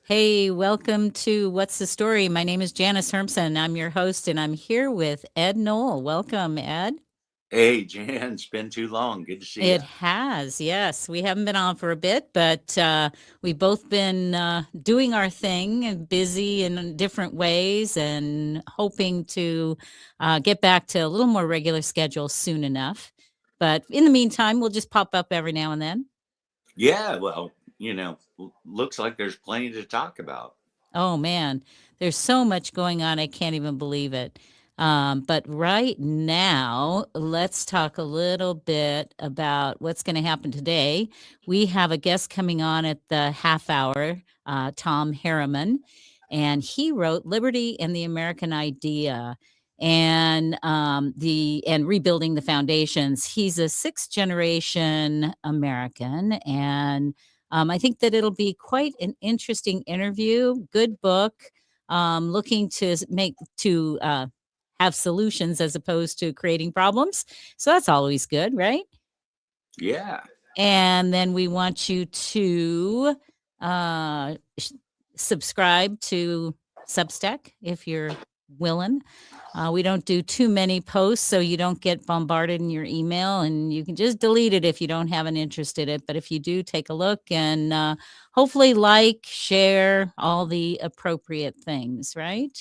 Hey, welcome to What's the Story? My name is Janice Hermsen. I'm your host, and I'm here with Ed Noel. Welcome, Ed. Hey, Jan, it's been too long. Good to see It you. has, yes. We haven't been on for a bit, but we've both been doing our thing and busy in different ways and hoping to get back to a little more regular schedule soon enough. But in the meantime, we'll just pop up every now and then. Yeah, well, looks like there's plenty to talk about. Oh man, there's so much going on. I can't even believe it. But right now, let's talk a little bit about what's going to happen today. We have a guest coming on at the half hour, Tom Harriman, and he wrote "Liberty and the American Idea" and rebuilding the foundations. He's a sixth generation American, and I think that it'll be quite an interesting interview. Good book. Looking to have solutions as opposed to creating problems. So that's always good, right? Yeah. And then we want you to subscribe to Substack if you're willing. We don't do too many posts, so you don't get bombarded in your email, and you can just delete it if you don't have an interest in it. But if you do, take a look and hopefully like, share all the appropriate things, right?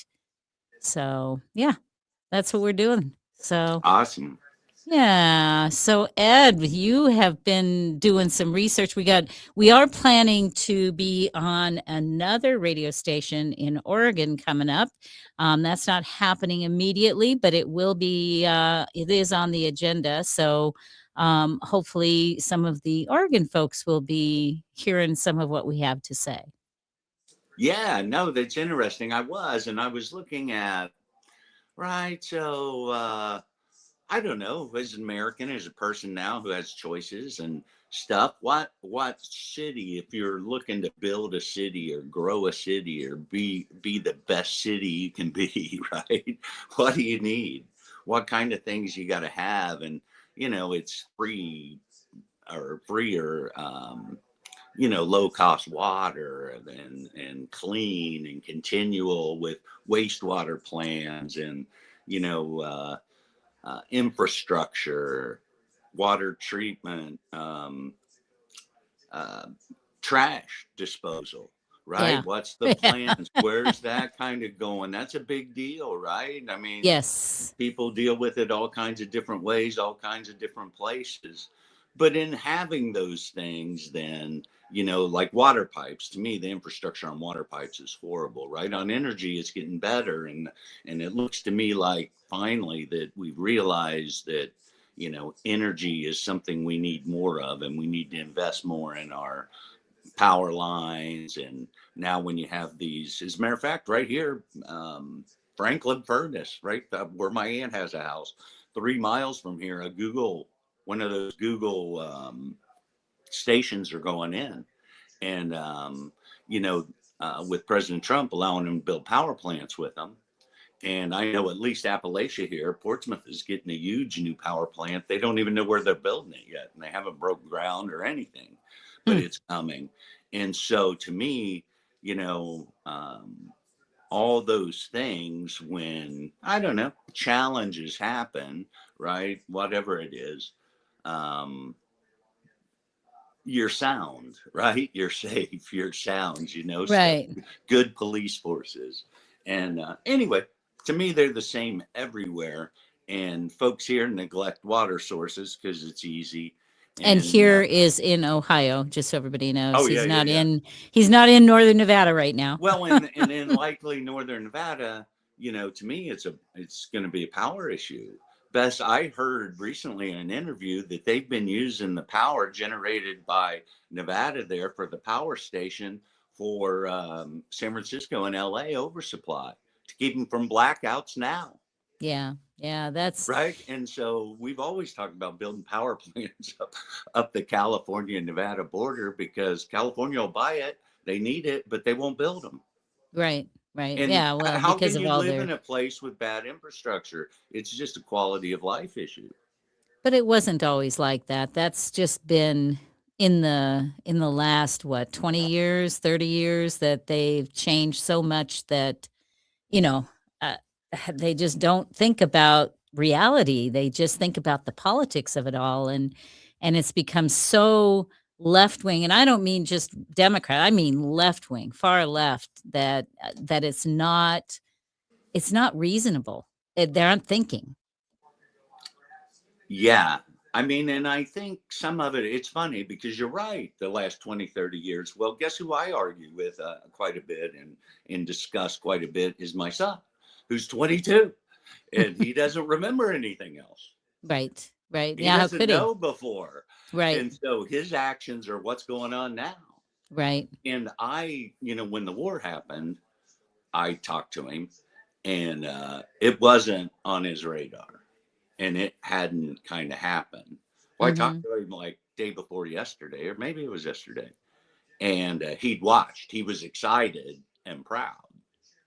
So, yeah, that's what we're doing. So, Awesome. yeah. So Ed, you have been doing some research. We are planning to be on another radio station in Oregon coming up. That's not happening immediately, but it is on the agenda. So hopefully some of the Oregon folks will be hearing some of what we have to say. Yeah, no, that's interesting. I was looking at, right. I don't know, as an American, as a person now who has choices and stuff, what city, if you're looking to build a city or grow a city or be the best city you can be, right? What do you need? What kind of things you got to have? And it's freer, low cost water and clean and continual with wastewater plans and you know. Infrastructure, water treatment, uh, trash disposal, right? Yeah. What's the plans? Where's that kind of going? That's a big deal, right? I mean, Yes. people deal with it all kinds of different ways, all kinds of different places. But in having those things, then, like water pipes, to me, the infrastructure on water pipes is horrible, right? On energy, it's getting better. And it looks to me like finally that we've realized that, energy is something we need more of, and we need to invest more in our power lines. And now when you have these, as a matter of fact, right here, Franklin Furnace, right where my aunt has a house, 3 miles from here, one of those Google stations are going in. And, with President Trump allowing them to build power plants with them. And I know at least Appalachia here, Portsmouth is getting a huge new power plant. They don't even know where they're building it yet, and they haven't broken ground or anything, but Hmm. it's coming. And so to me, you know, um, all those things, when I don't know, challenges happen, right? Whatever it is, um, you're sound, right? You're safe, you're sound, so Right. good police forces. And anyway, to me, they're the same everywhere. And folks here neglect water sources because it's easy. And And here is in Ohio, just so everybody knows. oh, yeah, yeah, yeah. He's not in northern Nevada right now. Well, and in likely northern Nevada, to me, it's going to be a power issue. Best I heard recently in an interview that they've been using the power generated by Nevada there for the power station for San Francisco and LA oversupply to keep them from blackouts now. Yeah. Yeah, that's Right. And so we've always talked about building power plants up the California and Nevada border because California will buy it. They need it, but they won't build them. right. Right. And Yeah, well, how because can of you all live their in a place with bad infrastructure? It's just a quality of life issue. but it wasn't always like that. That's just been in the last, what, 20 years, 30 years, that they've changed so much that, you know, uh, they just don't think about reality. They just think about the politics of it all, and it's become so left wing. And I don't mean just Democrat. I mean left wing, far left. That it's not reasonable. They aren't thinking. Yeah. I mean, and I think some of it's funny because you're right. The last 20, 30 years. Well, guess who I argue with quite a bit and discuss quite a bit is my son, who's 22, and he doesn't remember anything else. Right. Right. He Yeah. How doesn't could he? know before. Right. And so his actions are what's going on now. Right. And when the war happened, I talked to him, and it wasn't on his radar, and it hadn't kind of happened. Well, I Mm-hmm. talked to him like day before yesterday, or maybe it was yesterday, and he'd watched. He was excited and proud.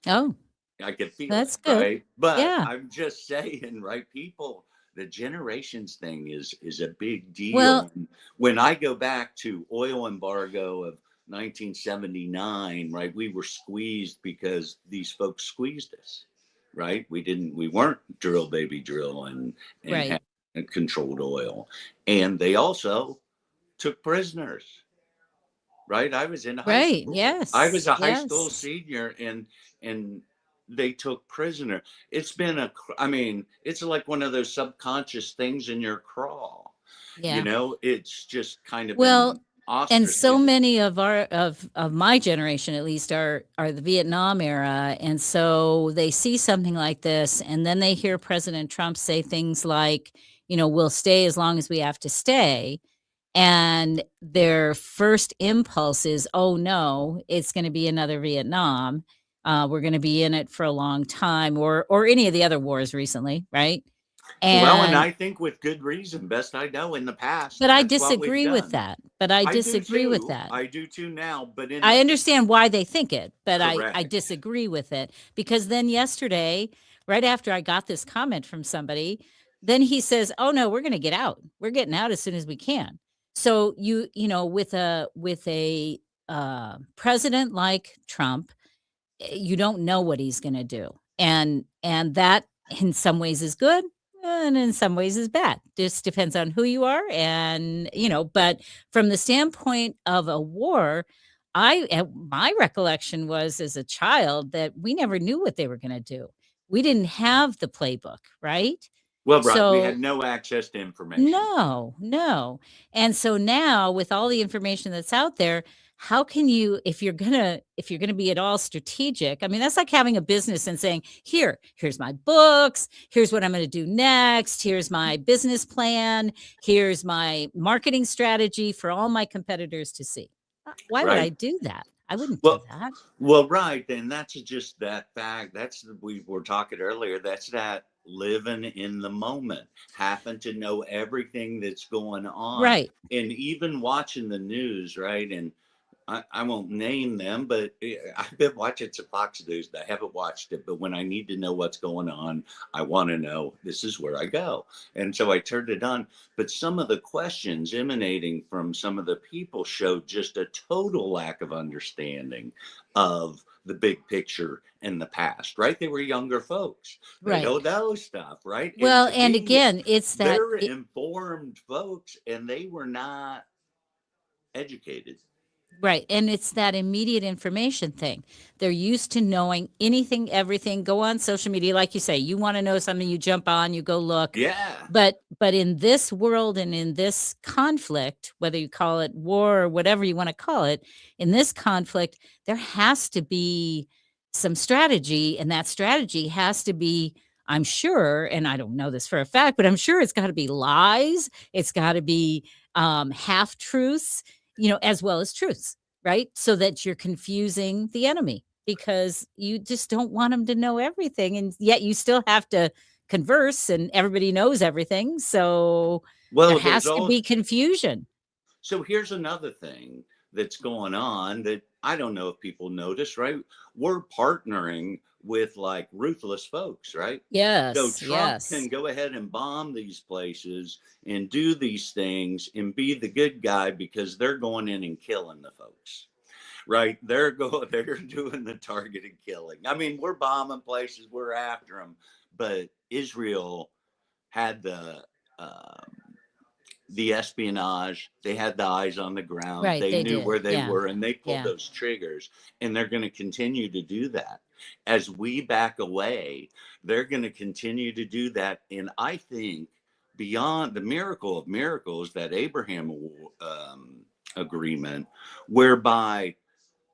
Oh, I could feel it, that's good. right? But Yeah. I'm just saying, right? People, the generations thing is a big Well, deal. When I go back to oil embargo of 1979, right? We were squeezed because these folks squeezed us, right? We weren't drill baby drill and right. had controlled oil, and they also took prisoners, right? I was in high Right. school. I was Yes. a high school Yes. senior, and they took prisoner. It's been I mean, it's like one of those subconscious things in your craw. Yeah. It's just kind of been Well, and so ostracized. many of my generation, at least, are the Vietnam era, and so they see something like this, and then they hear President Trump say things like, "We'll stay as long as we have to stay," and their first impulse is, "Oh no, it's going to be another Vietnam. We're going to be in it for a long time," or any of the other wars recently, right? Well, and And I think with good reason. Best I know in the past, but I that's what we've disagree with done. that. But I I do disagree with too. that. I do too now. But in I the understand why they think it, but I correct, disagree with it, because then yesterday, right after I got this comment from somebody, then he says, "Oh no, we're going to get out. We're getting out as soon as we can." So with a president like Trump, you don't know what he's going to do, and that in some ways is good, and in some ways is bad. Just depends on who you are, and but from the standpoint of a war, my recollection was, as a child, that we never knew what they were going to do. We didn't have the playbook, right? well, right, we So had no access to information. no, no. And so now, with all the information that's out there, how can you, if you're gonna be at all strategic? I mean, that's like having a business and saying, here's my books, here's what I'm gonna do next, here's my business plan, here's my marketing strategy for all my competitors to see. Why would I Right. do that? I wouldn't do Well, that. well, right. And that's just that fact. We were talking earlier. That's that living in the moment, happen to know everything that's going on. Right. And even watching the news, right? And I won't name them, but I've been watching some Fox News. I haven't watched it, but when I need to know what's going on, I want to know. This is where I go, and so I turned it on. But some of the questions emanating from some of the people showed just a total lack of understanding of the big picture and the past. Right? They were younger folks. They Right. don't know stuff, right? And Well, to and me, again, it's that they're informed folks, and they were not educated. right, and it's that immediate information thing. They're used to knowing anything, everything. Go on social media, like you say, you wanna know something, you jump on, you go look. Yeah. But in this world and in this conflict, whether you call it war or whatever you wanna call it, in this conflict, there has to be some strategy, and that strategy has to be, I'm sure, and I don't know this for a fact, but I'm sure it's gotta be lies, it's gotta be, half truths, as well as truths, right? So that you're confusing the enemy, because you just don't want them to know everything. And yet you still have to converse, and everybody knows everything. So there Well, there's has to all be confusion. so here's another thing. that's going on that I don't know if people notice, right? We're partnering with like ruthless folks, right? So Yes, Trump yes. can go ahead and bomb these places and do these things and be the good guy because they're going in and killing the folks, right? They're doing the targeted killing. I mean, we're bombing places, we're after them, but Israel had the espionage. They had the eyes on the ground. Right, They they knew did. where they Yeah, were and they pulled yeah, those triggers. And they're going to continue to do that. As we back away, they're going to continue to do that. And I think beyond the miracle of miracles, that Abraham agreement, whereby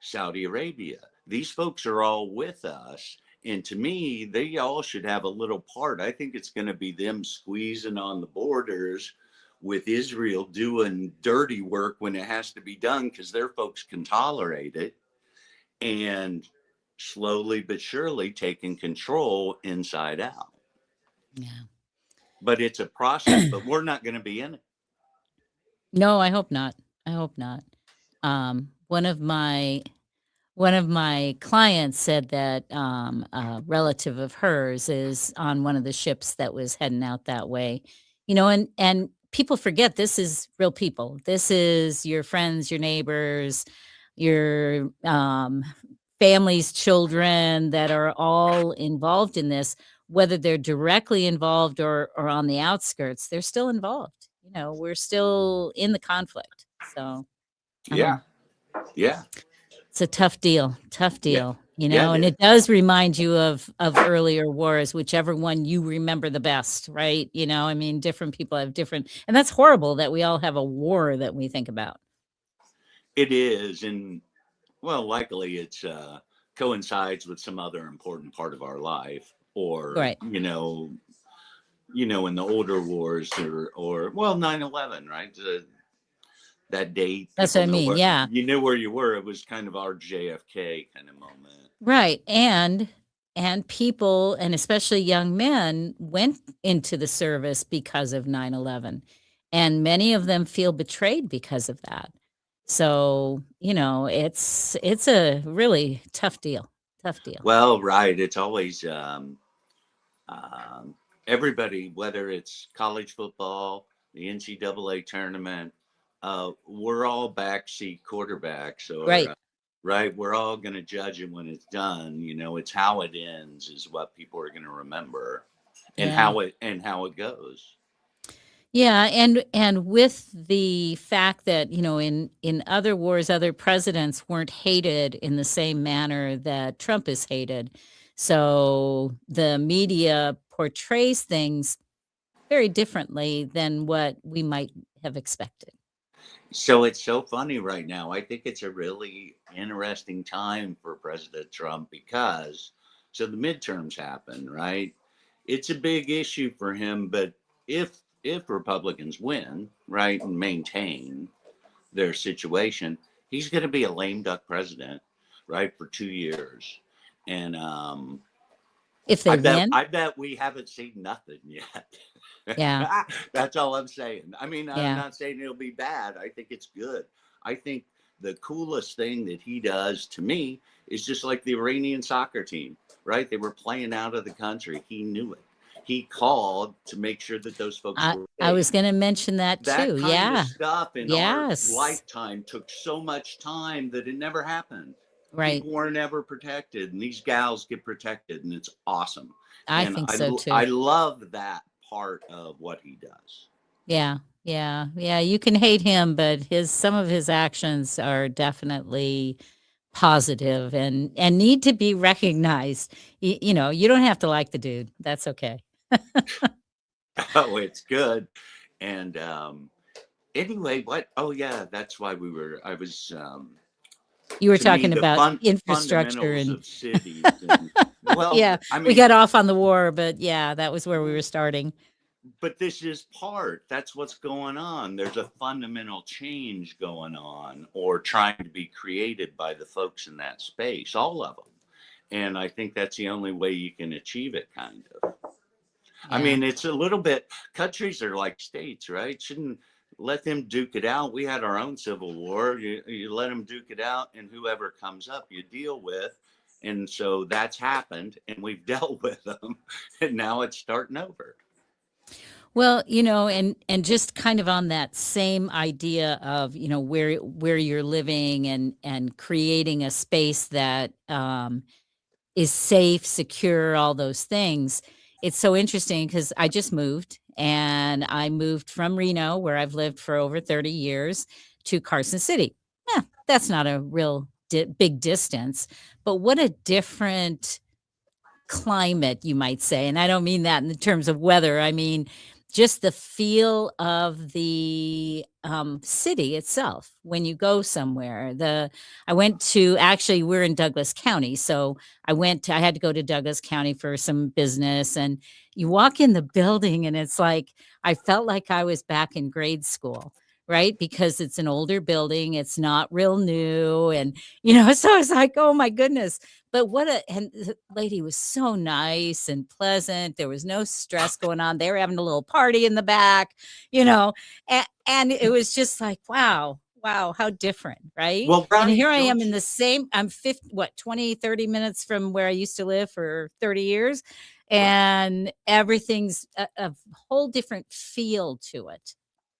Saudi Arabia, these folks are all with us. And to me, they all should have a little part. I think it's going to be them squeezing on the borders with Israel doing dirty work when it has to be done because their folks can tolerate it, and slowly but surely taking control inside out. yeah. But it's a process, but we're not going to be in it. No, I hope not. I hope not. One of my clients said that a relative of hers is on one of the ships that was heading out that way. And people forget this is real people. This is your friends, your neighbors, your family's children that are all involved in this, whether they're directly involved or on the outskirts, they're still involved. We're still in the conflict. So, Yeah. um, Yeah. it's a tough Yeah. deal, Yeah. and It is. it does remind you of earlier wars, whichever one you remember the best, right? I mean, different people have different, and that's horrible that we all have a war that we think about. It is. And well, likely it's coincides with some other important part of our life, or Right. in the older wars, or well, 9/11, right? That date, That's what people I know mean. where Yeah. you knew where you were. It was kind of our JFK kind of moment. Right. And people, and especially young men, went into the service because of 9/11, and many of them feel betrayed because of that. So, it's a really tough deal. Tough deal. Well, right. It's always um, everybody, whether it's college football, the NCAA tournament, we're all backseat quarterbacks, or Right. right. We're all going to judge it when it's done. It's how it ends is what people are going to remember, and Yeah. how it goes. Yeah, and with the fact that, in other wars, other presidents weren't hated in the same manner that Trump is hated. So the media portrays things very differently than what we might have expected. So it's so funny right now. I think it's a really interesting time for President Trump because so the midterms happen, right? It's a big issue for him, but if Republicans win, right, and maintain their situation, he's going to be a lame duck president, right, for 2 years. And If I they bet win? I bet we haven't seen nothing yet. Yeah, That's all I'm saying. I mean, I'm yeah. not saying it'll be bad. I think it's good. I think the coolest thing that he does to me is just like the Iranian soccer team, right? They were playing out of the country. He knew it. He called to make sure that those folks I were I safe. was gonna mention that That too. kind of Yeah. stuff in our Yes. lifetime took so much time that it never happened. Right. People weren't ever protected, and these gals get protected, and it's awesome. I And think I so I too. love that part of what he does. Yeah, yeah, yeah, you can hate him, but his some of his actions are definitely positive and need to be recognized. You don't have to like the dude. That's okay. Oh, it's good. And anyway, what? Oh yeah, that's why I was You were to me talking the about infrastructure fundamentals and of cities. And well, yeah, I we mean, got off on the war, but yeah, that was where we were starting. but this is part. That's what's going on. There's a fundamental change going on, or trying to be created by the folks in that space, all of them. And I think that's the only way you can achieve it, kind of. I Yeah. mean, it's a little bit, countries are like states, right? Shouldn't let them duke it out. We had our own Civil War. You let them duke it out, and whoever comes up, you deal with. And so that's happened, and we've dealt with them, and now it's starting over. Well, and just kind of on that same idea of, where you're living and creating a space that is safe, secure, all those things. It's so interesting because I just moved and I moved from Reno, where I've lived for over 30 years, to Carson City. Yeah, that's not a real big distance, but what a different climate, you might say. And I don't mean that in the terms of weather. I mean, just the feel of the city itself when you go somewhere. I went to, actually, we're in Douglas County. So I had to go to Douglas County for some business. And you walk in the building and it's like, I felt like I was back in grade school. Right. Because it's an older building. It's not real new. And, so I was like, oh my goodness. But and the lady was so nice and pleasant. There was no stress going on. They were having a little party in the back, and it was just like, wow, how different, right? Well, And right, here I am I'm 20, 30 minutes from where I used to live for 30 years. And everything's a whole different feel to it.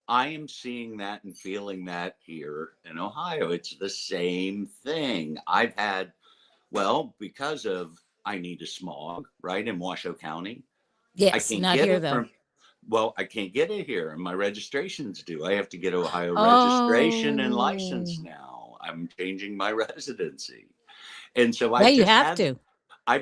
I am seeing that and feeling that here in Ohio. It's the same thing. Because of I need a smog, right, in Washoe County. I Yes, can't not get here it though. I can't get it here, and my registration's due. I have to get Ohio registration and license Oh, now. I'm changing my residency. And so yeah, you have to. I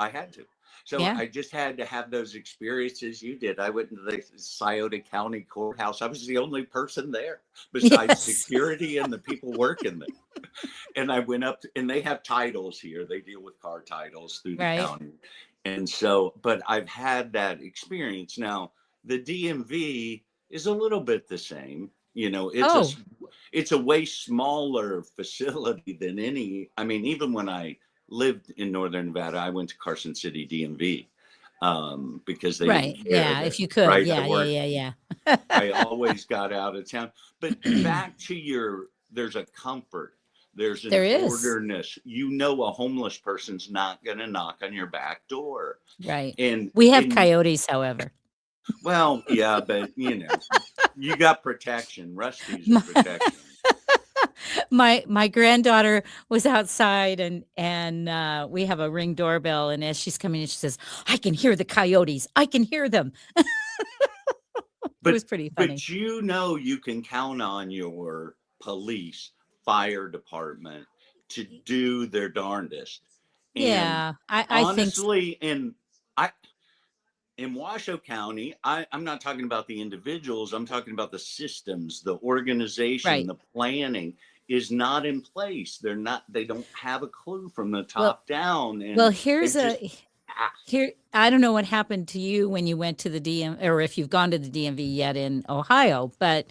had to. So Yeah. I just had to have those experiences you did. I went to the Scioto County Courthouse. I was the only person there besides Yes. security and the people working there. And I went up, and they have titles here. They deal with car titles through the Right. county. And so, but I've had that experience. Now, the DMV is a little bit the same. Oh, It's a way smaller facility than any. I mean, even when I lived in Northern Nevada, I went to Carson City DMV because they right. didn't care Yeah. that, If you could. right? Yeah. Yeah. Yeah. Yeah. I always got out of town. But back to there's a comfort, there's an There is. orderness. A homeless person's not going to knock on your back door. Right. And, We have and, coyotes, however. well, yeah, but you got protection. Rusty's a My, protection. my granddaughter was outside and we have a Ring doorbell, and as she's coming in, she says, I can hear the coyotes. I can hear them. It But was pretty funny. but you can count on your police, fire department to do their darndest. And Yeah. I think honestly, I in Washoe County, I'm not talking about the individuals. I'm talking about the systems, the organization, right. the planning is not in place. They don't have a clue from the Well, top down. well, And here's they've just, here, I don't know what happened to you when you went to the DM, or if you've gone to the DMV yet in Ohio, but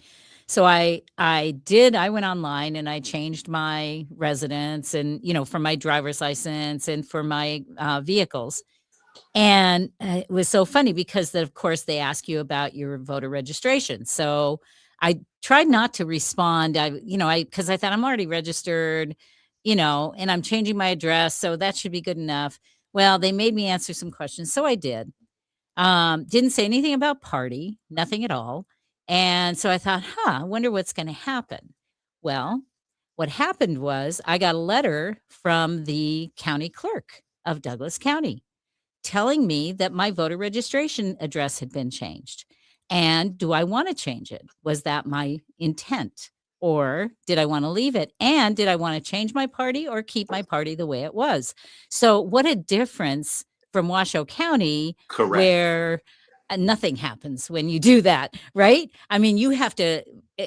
so I went online and I changed my residence and, for my driver's license and for my vehicles. And it was so funny because, of course, they ask you about your voter registration. So I tried not to respond. Because I thought I'm already registered, and I'm changing my address. So that should be good enough. Well, they made me answer some questions. So I did. Didn't say anything about party, nothing at all. And so I thought, I wonder what's going to happen. Well, what happened was I got a letter from the county clerk of Douglas County telling me that my voter registration address had been changed. And do I want to change it? Was that my intent? Or did I want to leave it? And did I want to change my party or keep my party the way it was? So, what a difference from Washoe County, correct. where nothing happens when you do that, right? I mean, you have to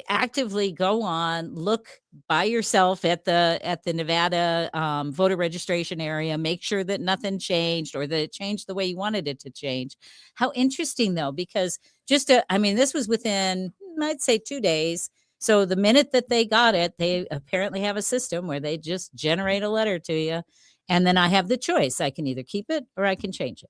actively go on, look by yourself at the Nevada voter registration area, make sure that nothing changed or that it changed the way you wanted it to change. How interesting, though, because this was within, I'd say, 2 days. So the minute that they got it, they apparently have a system where they just generate a letter to you. And then I have the choice. I can either keep it or I can change it.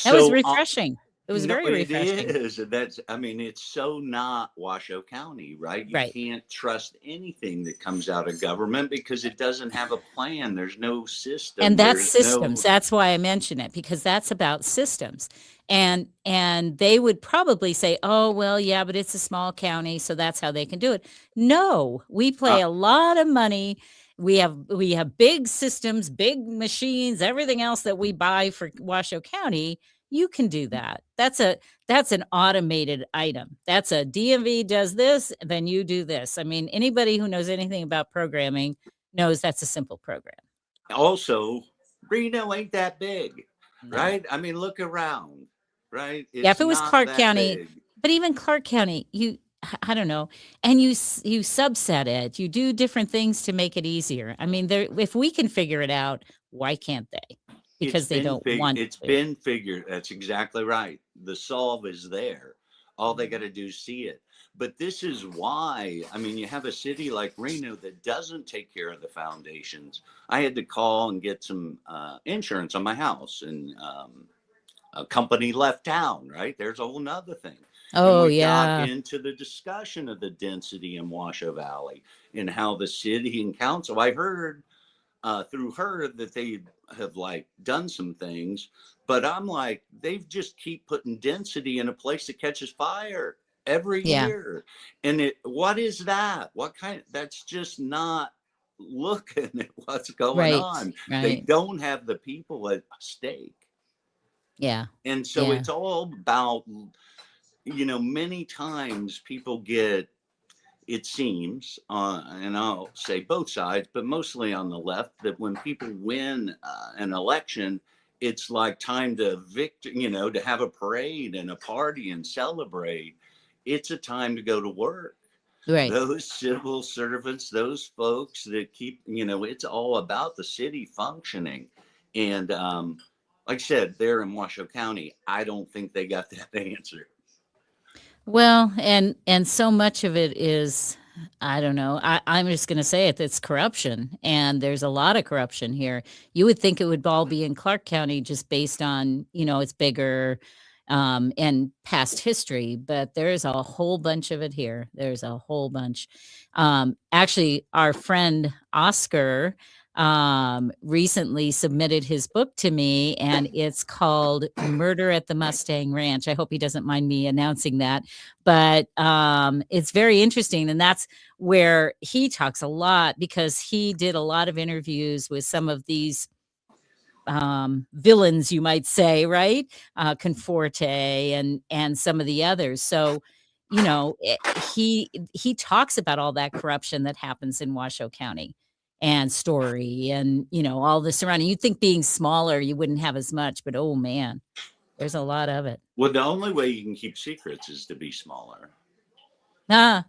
That was So refreshing. It was No, very it refreshing. is. I mean, it's so not Washoe County, right? You Right. can't trust anything that comes out of government because it doesn't have a plan. There's no And system. that's There's systems. no, That's why I mention it, because that's about systems. And they would probably say, "Oh, well, yeah, but it's a small county, so that's how they can do it." No, we uh, play a lot of money. We have big systems, big machines, everything else that we buy for Washoe County. You can do that. That's an automated item. That's a DMV does this, then you do this. I mean, anybody who knows anything about programming knows that's a simple program. also, Reno ain't that big, No. right? I mean, look around, right? Yeah, if It's it was not Clark that County, big. but even Clark County, I don't know, and you subset it, you do different things to make it easier. I mean, there if we can figure it out, why can't they? Because they don't want It's to. been figured. That's exactly right. The solve is there. All they got Mhm. to do is see it. But this is why, I mean, you have a city like Reno that doesn't take care of the foundations. I had to call and get some insurance on my house, and a company left town, right? There's a whole nother thing. And Oh, we got yeah. into the discussion of the density in Washoe Valley and how the city and council, I heard through her that they have like done some things, but I'm like, they've just keep putting density in a place that catches fire every Yeah, year. And what is that? What kind? That's just not looking at what's going right, on. They right. don't have the people at stake. Yeah, And so yeah. it's all about, many times people get, it seems, and I'll say both sides, but mostly on the left, that when people win an election, it's like time to to have a parade and a party and celebrate. It's a time to go to work. Right. Those civil servants, those folks that keep, it's all about the city functioning. And like I said, there in Washoe County, I don't think they got that answer. Well, and so much of it is, I don't know. I'm just going to say it. It's corruption, and there's a lot of corruption here. You would think it would all be in Clark County just based on it's bigger, and past history, but there's a whole bunch of it here. There's a whole bunch. Actually, our friend Oscar recently submitted his book to me, and it's called Murder at the Mustang Ranch. I hope he doesn't mind me announcing that, but it's very interesting, and that's where he talks a lot, because he did a lot of interviews with some of these villains, you might say, right? Conforte and some of the others. So, he talks about all that corruption that happens in Washoe County and Story, and all the surrounding. You'd think being smaller, you wouldn't have as much, but oh man, there's a lot of it. Well, the only way you can keep secrets is to be smaller. Ah,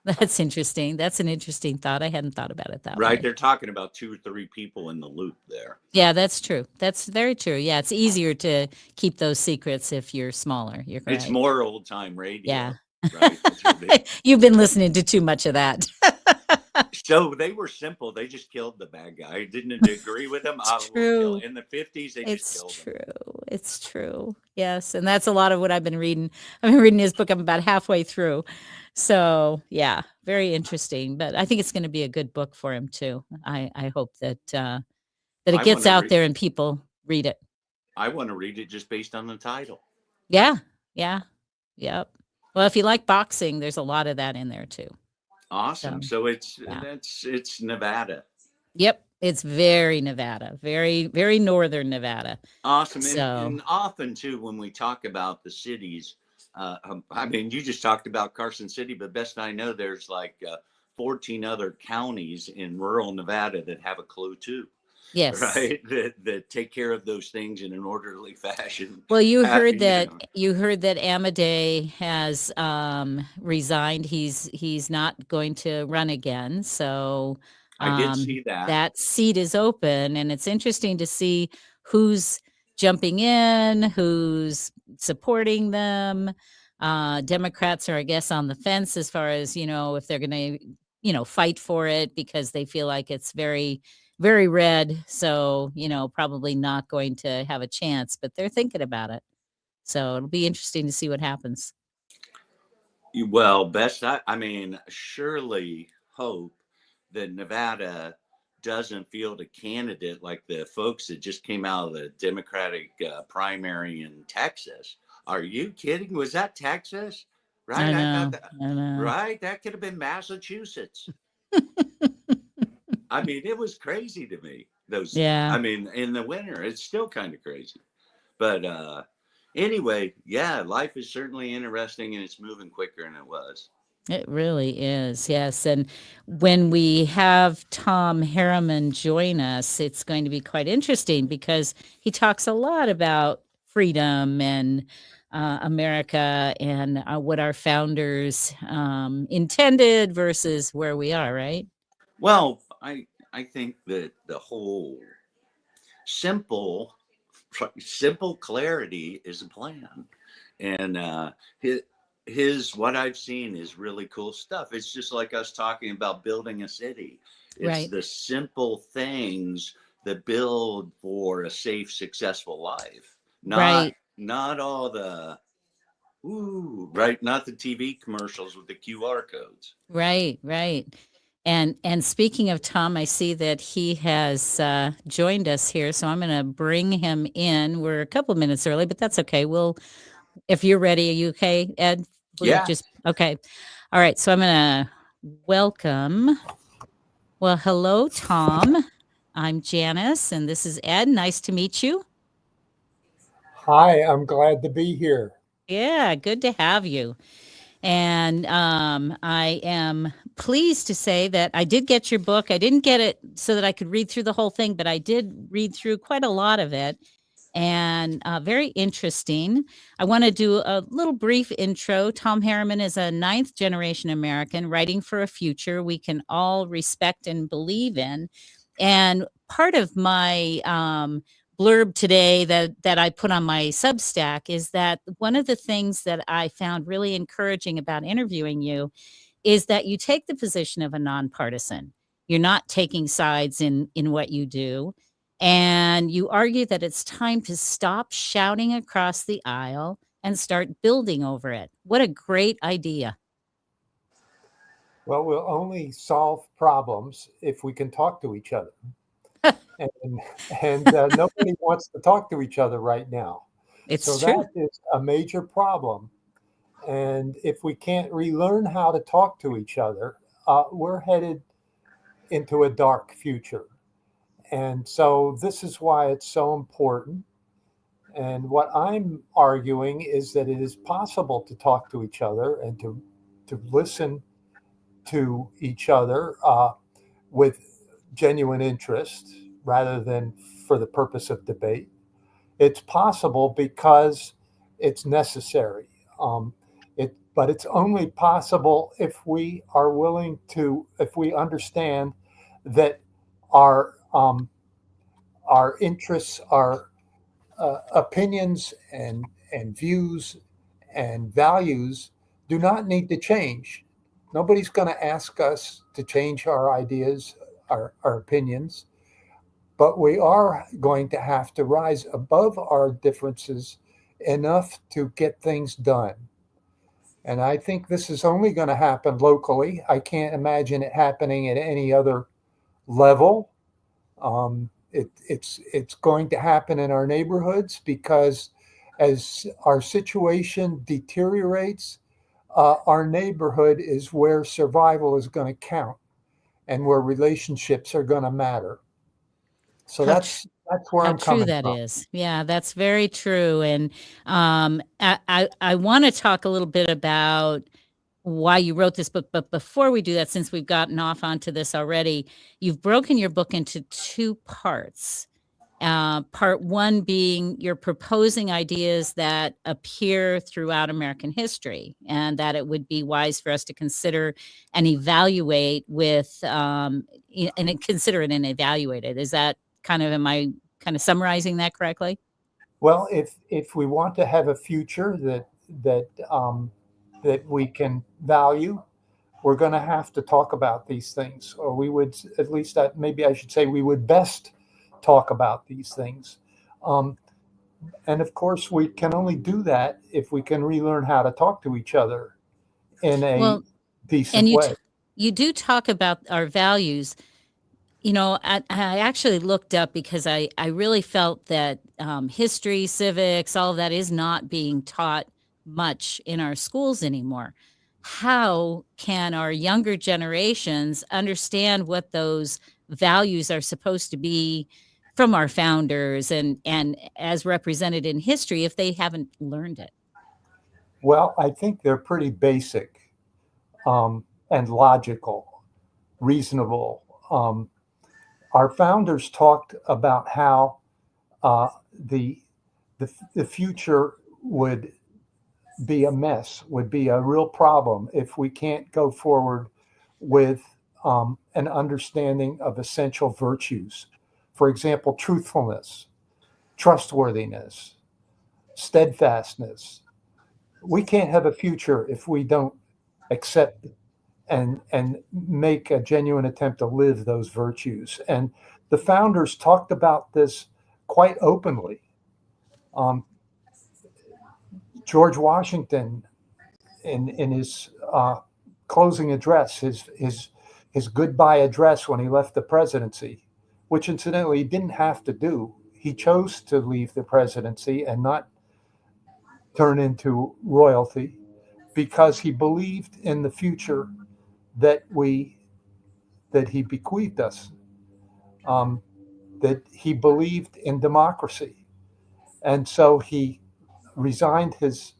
that's interesting. That's an interesting thought. I hadn't thought about it that Right, way. they're talking about 2 or 3 people in the loop there. Yeah, that's true. That's very true. Yeah, it's easier to keep those secrets if you're smaller. You're It's right. more old time Yeah. radio, right? That's what it is. You've been listening to too much of that. So they were simple. They just killed the bad guy. Didn't agree with him. It's I will kill true. him. In the 50s, they just It's killed him. true. It's true. Yes, and that's a lot of what I've been reading. I've been reading his book. I'm about halfway through. So, yeah, very interesting, but I think it's gonna be a good book for him too. I hope that it I want gets to out read. there and people read it. I want to read it just based on the title. Yeah. Yeah. Yep. Well, if you like boxing, there's a lot of that in there too. Awesome. So, So yeah. it's Nevada. Yep. It's very Nevada, very, very northern Nevada. Awesome. So, And often too, when we talk about the cities, I mean, you just talked about Carson City, but best I know, there's like 14 other counties in rural Nevada that have a clue too. yes. Right, that take care of those things in an orderly fashion. Well, you Uh, heard you that know, you heard that Amadei has resigned. He's not going to run again. So I did see that. that seat is open, and it's interesting to see who's jumping in, who's supporting them. Democrats are, I guess, on the fence as far as if they're going to fight for it, because they feel like it's very, very red. So probably not going to have a chance, but they're thinking about it. So it'll be interesting to see what happens. Well, I mean, surely hope that Nevada doesn't field a candidate like the folks that just came out of the Democratic primary in Texas. Are you kidding? Was that Texas? I Right? I thought know. that, I know. right? That could have been Massachusetts. I mean, it was crazy to me. Yeah. I mean, in the winter, it's still kind of crazy. But anyway, yeah, life is certainly interesting and it's moving quicker than it was. It really is, yes. And when we have Tom Harriman join us, it's going to be quite interesting because he talks a lot about freedom and America and what our founders intended versus where we are, right? Well, I think that the whole simple simple clarity is a plan, and his what I've seen is really cool stuff. It's just like us talking about building a city. It's Right, the simple things that build for a safe, successful life. Not right. not all the right, not the TV commercials with the QR codes. Right, right. And speaking of Tom, I see that he has joined us here, so I'm going to bring him in. We're a couple minutes early, but that's okay. We'll, if you're ready, are you okay, Ed? We'll Yeah. just okay. All right, so I'm going to welcome. Well, hello, Tom. I'm Janice, and this is Ed. Nice to meet you. Hi, I'm glad to be here. Yeah, good to have you. And I am pleased to say that I did get your book. I didn't get it so that I could read through the whole thing, but I did read through quite a lot of it and very interesting. I want to do a little brief intro. Tom Harriman is a ninth generation American writing for a future we can all respect and believe in. And part of my blurb today that I put on my Substack is that one of the things that I found really encouraging about interviewing you is that you take the position of a nonpartisan. You're not taking sides in what you do, and you argue that it's time to stop shouting across the aisle and start building over it. What a great idea. Well, we'll only solve problems if we can talk to each other. And, and nobody wants to talk to each other right now. So It's true. that is a major problem. And if we can't relearn how to talk to each other, we're headed into a dark future. And so this is why it's so important. And what I'm arguing is that it is possible to talk to each other and to listen to each other with genuine interest rather than for the purpose of debate. It's possible because it's necessary. But it's only possible if we are willing to, if we understand that our um, our interests, our opinions and views and values do not need to change. Nobody's going to ask us to change our ideas, our opinions, but we are going to have to rise above our differences enough to get things done. And I think this is only going to happen locally. I can't imagine it happening at any other level. It's going to happen in our neighborhoods because as our situation deteriorates, our neighborhood is where survival is going to count and where relationships are going to matter. So How that's where How I'm true coming that from. is. Yeah, that's very true. And I want to talk a little bit about why you wrote this book. But before we do that, since we've gotten off onto this already, you've broken your book into two parts. Part one being you're proposing ideas that appear throughout American history, and that it would be wise for us to consider and evaluate and consider it and evaluate it. Is that am I kind of summarizing that correctly? Well, if we want to have a future that we can value, we're going to have to talk about these things, or we would at least maybe I should say we would best talk about these things. Um, And of course, we can only do that if we can relearn how to talk to each other in a Well, and decent way. you do talk about our values. You know, I actually looked up because I really felt that history, civics, all of that is not being taught much in our schools anymore. How can our younger generations understand what those values are supposed to be from our founders and as represented in history if they haven't learned it? Well, I think they're pretty basic and logical, reasonable. Our founders talked about how uh, the, the future would be a mess, would be a real problem if we can't go forward with an understanding of essential virtues. For example, truthfulness, trustworthiness, steadfastness. We can't have a future if we don't accept and make a genuine attempt to live those virtues. And the founders talked about this quite openly. Um, George Washington, in his closing address, his goodbye address when he left the presidency, which incidentally he didn't have to do. He chose to leave the presidency and not turn into royalty because he believed in the future that he bequeathed us. Um, that he believed in democracy, and so he resigned his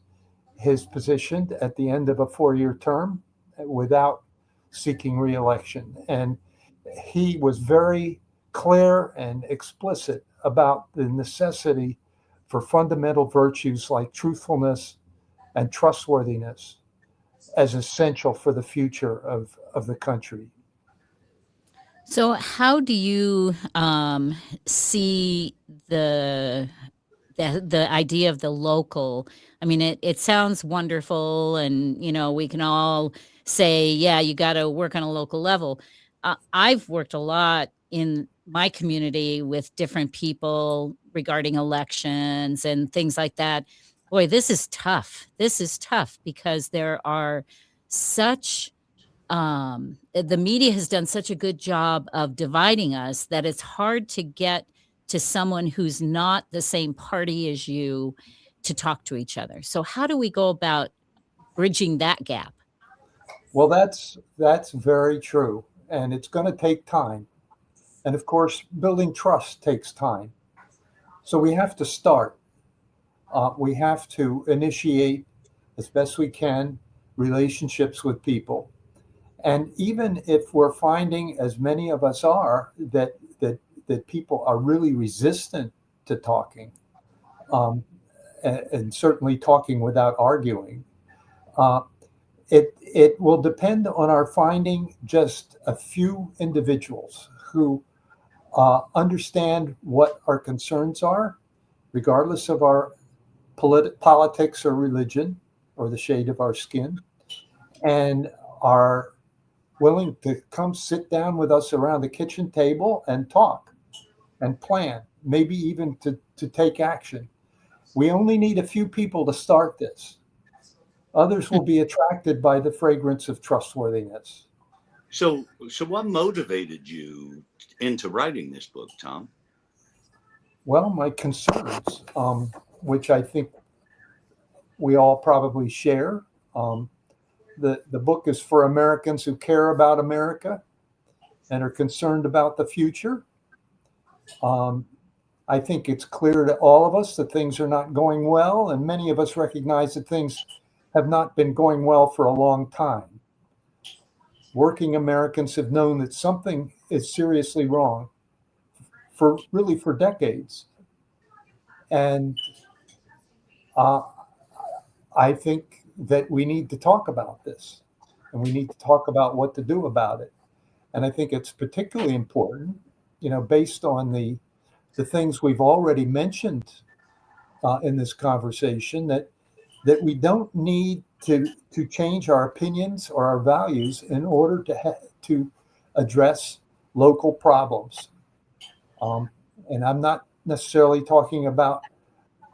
position at the end of a 4-year term without seeking reelection. And he was very clear and explicit about the necessity for fundamental virtues like truthfulness and trustworthiness as essential for the future of the country. So, how do you see the the idea of the local? I mean, it sounds wonderful, and you know, we can all say, yeah, you got to work on a local level. I've worked a lot in my community with different people regarding elections and things like that. Boy, this is tough. This is tough because there are such the media has done such a good job of dividing us that it's hard to get to someone who's not the same party as you to talk to each other. So how do we go about bridging that gap? Well, that's very true, and it's going to take time. And of course, building trust takes time. So we have to start. We have to initiate as best we can relationships with people. And even if we're finding, as many of us are, that people are really resistant to talking, and certainly talking without arguing, uh, it will depend on our finding just a few individuals who understand what our concerns are, regardless of our politics or religion or the shade of our skin, and are willing to come sit down with us around the kitchen table and talk and plan, maybe even to take action. We only need a few people to start this. Others will be attracted by the fragrance of trustworthiness. So what motivated you into writing this book, Tom? Well, my concerns, which I think we all probably share. The book is for Americans who care about America and are concerned about the future. I think it's clear to all of us that things are not going well, and many of us recognize that things have not been going well for a long time. Working Americans have known that something is seriously wrong for decades. And I think that we need to talk about this, and we need to talk about what to do about it. And I think it's particularly important, based on the things we've already mentioned in this conversation, that we don't need to change our opinions or our values in order to address local problems. And I'm not necessarily talking about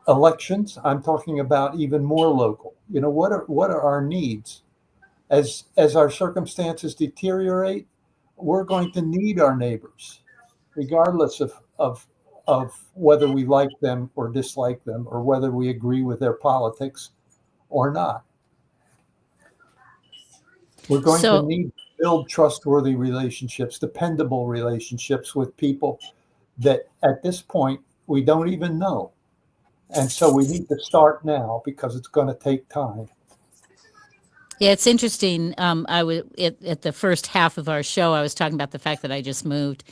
elections. I'm talking about even more local. What are our needs? As our circumstances deteriorate, we're going to need our neighbors, regardless of whether we like them or dislike them, or whether we agree with their politics or not. We're going to So need to build trustworthy relationships, dependable relationships with people that at this point we don't even know. And so we need to start now because it's going to take time. yeah, it's interesting. I was at the first half of our show, I was talking about the fact that I just moved,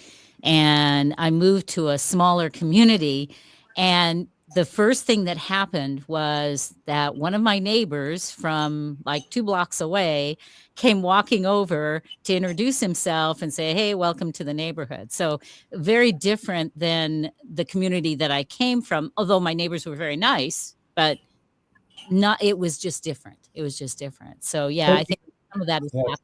and I moved to a smaller community. And the first thing that happened was that one of my neighbors from like 2 blocks away came walking over to introduce himself and say, "Hey, welcome to the neighborhood." So very different than the community that I came from, although my neighbors were very nice, but not, it was just different. It was just different. So yeah, I Taking, think some of that is yes,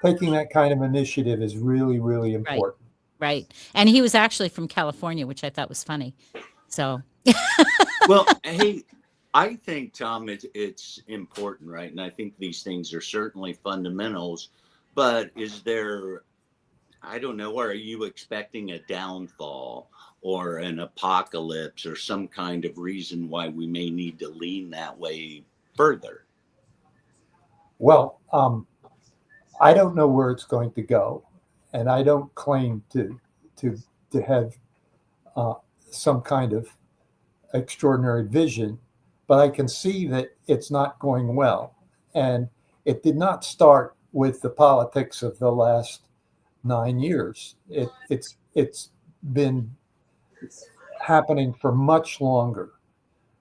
taking that kind of initiative is really, really right, important. right. And he was actually from California, which I thought was funny. So Well, hey, I think, Tom, it's important, right? And I think these things are certainly fundamentals. But is there, I don't know, are you expecting a downfall or an apocalypse or some kind of reason why we may need to lean that way further? Well, I don't know where it's going to go, and I don't claim to to have uh, some kind of extraordinary vision, but I can see that it's not going well. And it did not start with the politics of the last 9 years. It's been happening for much longer.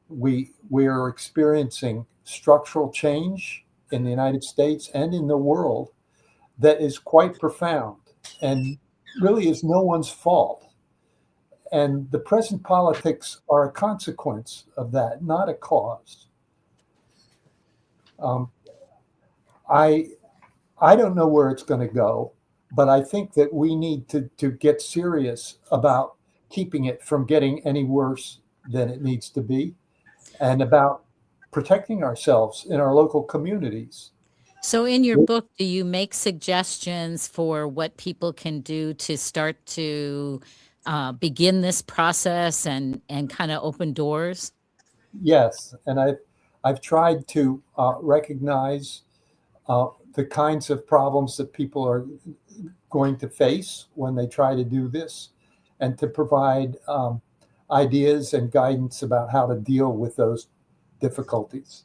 We are experiencing structural change in the United States and in the world that is quite profound and really is no one's fault. And the present politics are a consequence of that, not a cause. Um, I I don't know where it's going to go, but I think that we need to get serious about keeping it from getting any worse than it needs to be, and about protecting ourselves in our local communities. so in your book, do you make suggestions for what people can do to start to begin this process and kind of open doors? Yes, and I've tried to recognize the kinds of problems that people are going to face when they try to do this, and to provide ideas and guidance about how to deal with those difficulties.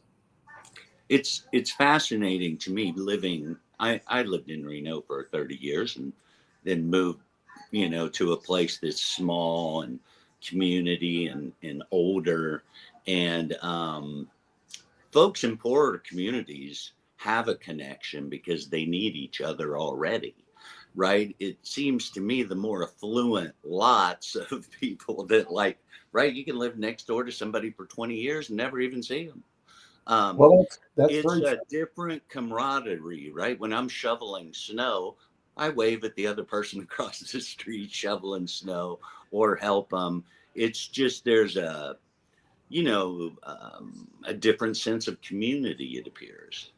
It's fascinating to me living. I lived in Reno for 30 years and then moved, to a place that's small and community and older. And folks in poorer communities have a connection because they need each other already, right? It seems to me the more affluent lots of people that like, right, you can live next door to somebody for 20 years and never even see them. Um, Well, that's it's very a true. different camaraderie, right? When I'm shoveling snow, I wave at the other person across the street shoveling snow or help them. It's just there's a different sense of community, it appears.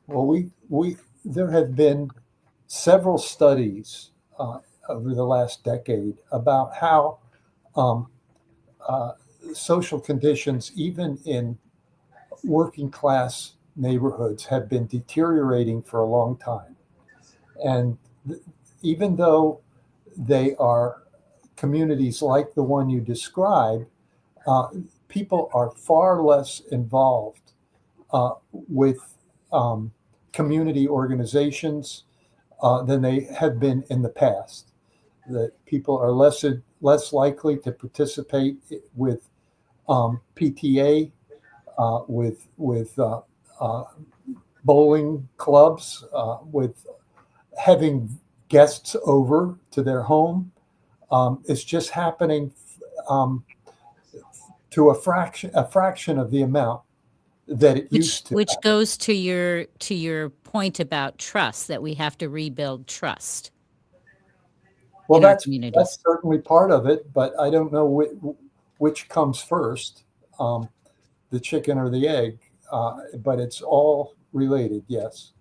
Well, we there have been several studies over the last decade about how um, uh, social conditions, even in working class neighborhoods, have been deteriorating for a long time. And th- even though they are communities like the one you described, uh, people are far less involved with community organizations than they have been in the past. That people are less likely to participate with PTA, with uh, bowling clubs, with having guests over to their home. It's just happening um, to a fraction of the amount that it Which used to which happen. goes to your point about trust, that we have to rebuild trust Well, in our that's communities. certainly part of it, but I don't know which comes first, the chicken or the egg, but it's all related, yes.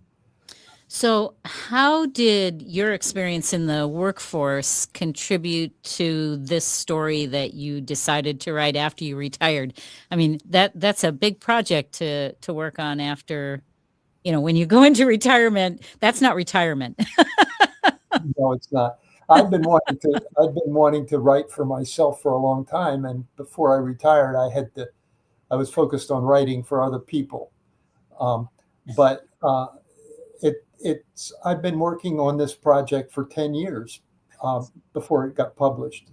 So, how did your experience in the workforce contribute to this story that you decided to write after you retired? I mean, that's a big project to work on after, when you go into retirement. That's not retirement. No, it's not. I've been wanting to write for myself for a long time, and before I retired, I was focused on writing for other people. But it's I've been working on this project for 10 years before it got published.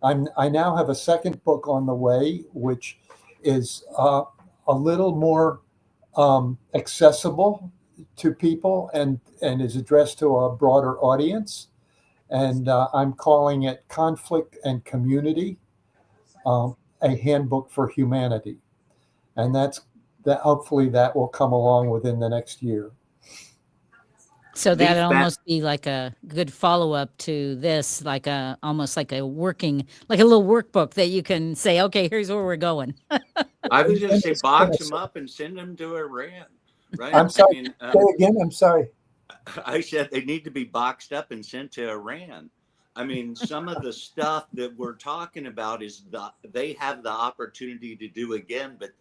I now have a second book on the way, which is a little more accessible to people and is addressed to a broader audience. And I'm calling it Conflict and Community, a Handbook for Humanity. And hopefully that will come along within the next year. So that'd almost be like a good follow-up to this, almost like a little workbook that you can say, okay, here's where we're going. I was going to say, box them up and send them to Iran, right? I'm sorry. Say again. I'm sorry. I said they need to be boxed up and sent to Iran. I mean, some of the stuff that we're talking about they have the opportunity to do again, but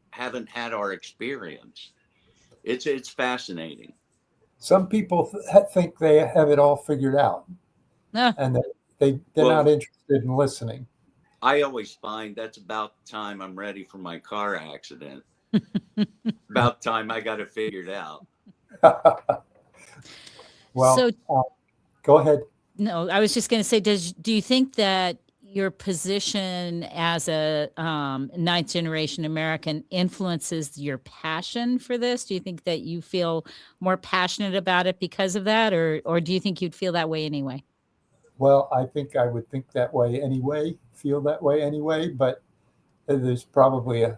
haven't had our experience. It's fascinating. Some people think they have it all figured out, and they're not interested in listening. I always find that's about the time I'm ready for my car accident. About time I got it figured out. Well, go ahead. No, I was just going to say, do you think that your position as a ninth generation American influences your passion for this? Do you think that you feel more passionate about it because of that, or do you think you'd feel that way anyway? Well, I think I would think that way anyway, feel that way anyway, but there's probably a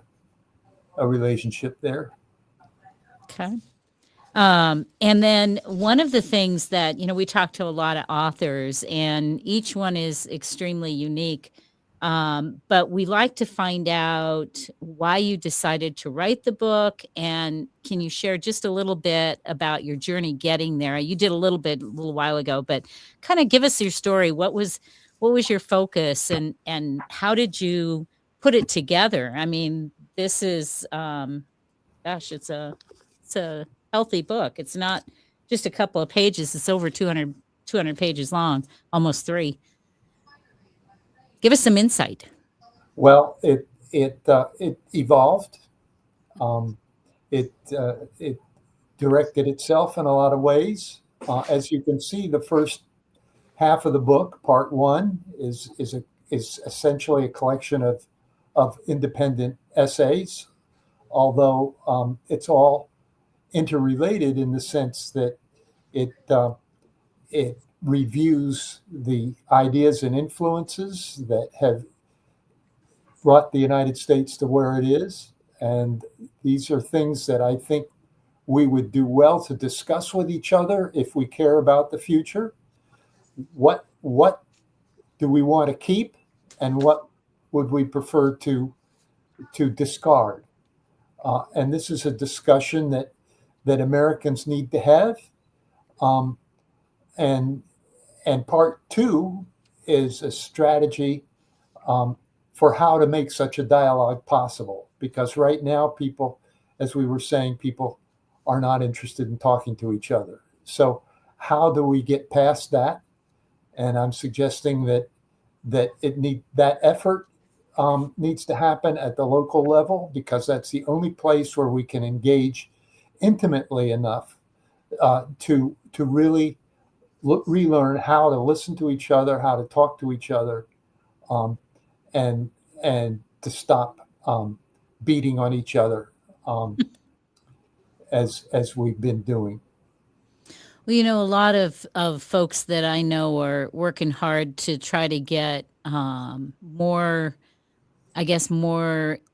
relationship there. Okay. And then one of the things that, we talk to a lot of authors, and each one is extremely unique. But we like to find out why you decided to write the book. And can you share just a little bit about your journey getting there? You did a little while ago, but kind of give us your story. What was your focus, and how did you put it together? I mean, this is, it's a healthy book. It's not just a couple of pages. It's over 200 pages long, almost 3. Give us some insight. Well, it evolved. It directed itself in a lot of ways. As you can see, the first half of the book, part 1, is essentially a collection of independent essays, although it's all interrelated in the sense that it reviews the ideas and influences that have brought the United States to where it is. And these are things that I think we would do well to discuss with each other if we care about the future. What do we want to keep, and what would we prefer to discard? And this is a discussion that Americans need to have. And part 2 is a strategy for how to make such a dialogue possible. Because right now, people, as we were saying, people are not interested in talking to each other. So how do we get past that? And I'm suggesting that that effort needs to happen at the local level, because that's the only place where we can engage intimately enough to really relearn how to listen to each other, how to talk to each other, and to stop beating on each other as we've been doing. Well, a lot of folks that I know are working hard to try to get more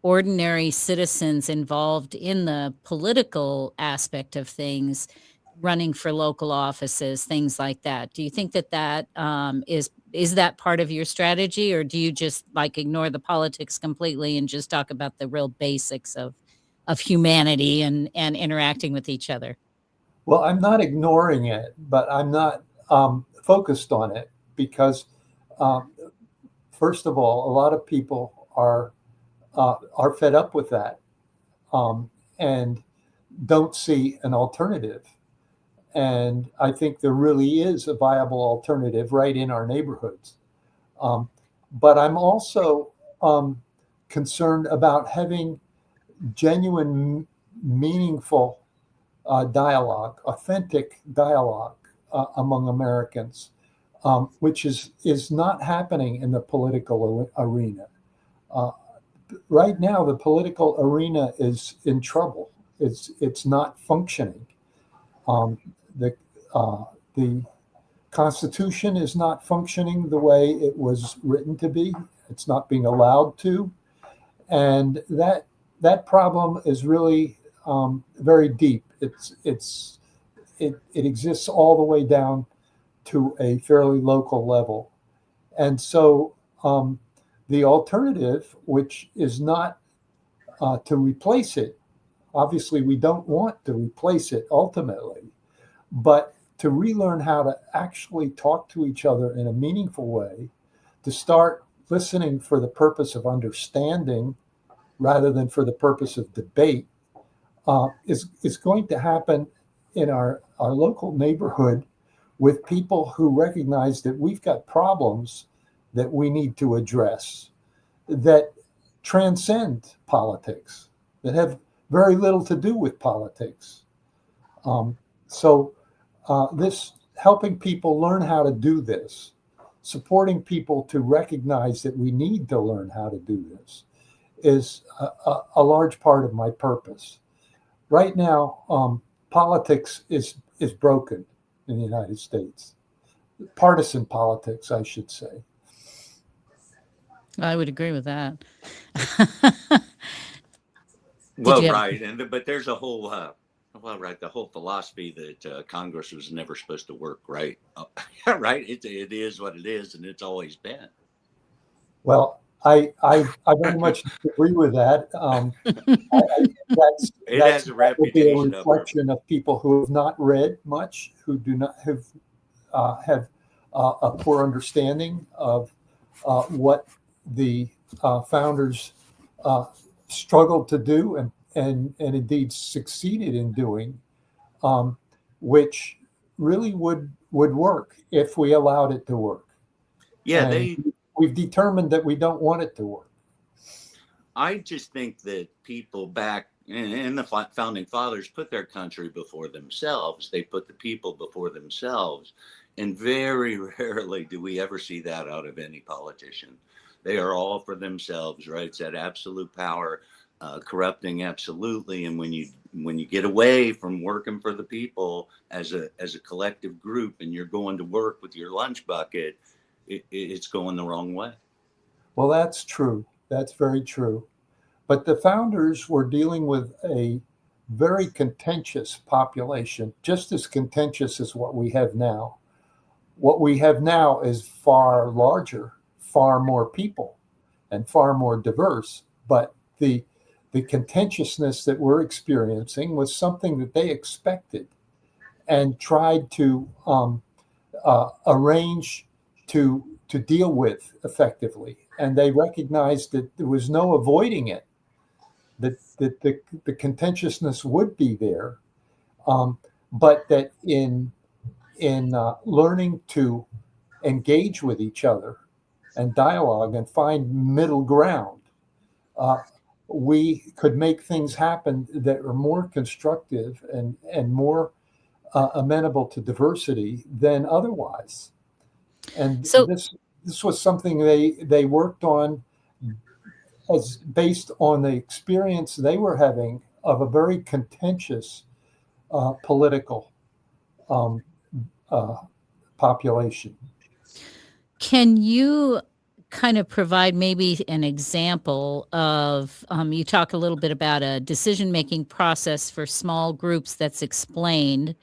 ordinary citizens involved in the political aspect of things. running for local offices, things like that. Do you think that is that part of your strategy, or do you just like ignore the politics completely and just talk about the real basics of humanity and interacting with each other? Well, I'm not ignoring it, but I'm not focused on it because, um, first of all, a lot of people are fed up with that, and don't see an alternative. And I think there really is a viable alternative right in our neighborhoods. Um, but I'm also concerned about having genuine, meaningful dialogue, authentic dialogue among Americans, which is not happening in the political arena. Uh, right now, the political arena is in trouble. It's not functioning. Um, the the Constitution is not functioning the way it was written to be. It's not being allowed to, and that problem is really very deep. It exists all the way down to a fairly local level, and so the alternative, which is not to replace it. Obviously, we don't want to replace it ultimately, but to relearn how to actually talk to each other in a meaningful way, to start listening for the purpose of understanding rather than for the purpose of debate, is going to happen in our local neighborhood with people who recognize that we've got problems that we need to address that transcend politics, that have very little to do with politics. So this helping people learn how to do this, supporting people to recognize that we need to learn how to do this, is a large part of my purpose. Right now, politics is broken in the United States. Partisan politics, I should say. I would agree with that. Well, right, but there's a whole right, the whole philosophy that Congress was never supposed to work, right? Right, it is what it is, and it's always been. Well, I very much agree with that. It has a reputation a reflection of people who have not read much, who do not have a poor understanding of what the founders struggled to do and indeed succeeded in doing, which really would work if we allowed it to work. Yeah, and we've determined that we don't want it to work. I just think that people back in the founding fathers put their country before themselves. They put the people before themselves. And very rarely do we ever see that out of any politician. They are all for themselves, right? It's that absolute power, corrupting absolutely. And when you get away from working for the people as a collective group, and you're going to work with your lunch bucket, it's going the wrong way. Well, that's true. That's very true. But the founders were dealing with a very contentious population, just as contentious as what we have now. What we have now is far larger, far more people, and far more diverse. But the contentiousness that we're experiencing was something that they expected and tried to arrange to deal with effectively. And they recognized that there was no avoiding it, that the contentiousness would be there, but that in learning to engage with each other and dialogue and find middle ground, we could make things happen that are more constructive and more amenable to diversity than otherwise. And So- this was something they worked on as based on the experience they were having of a very contentious political population. Can you kind of provide maybe an example of, you talk a little bit about a decision-making process for small groups that's explained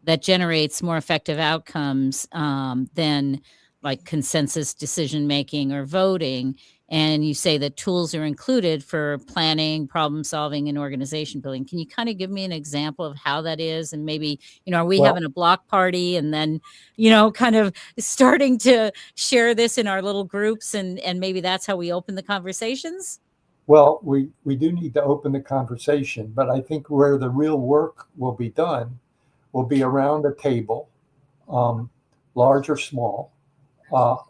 that generates more effective outcomes than like consensus decision making or voting. And you say that tools are included for planning, problem solving, and organization building. Can you kind of give me an example of how that is? And maybe, are we Well, having a block party and then, kind of starting to share this in our little groups, and maybe that's how we open the conversations? well, we do need to open the conversation, but I think where the real work will be done will be around a table, large or small,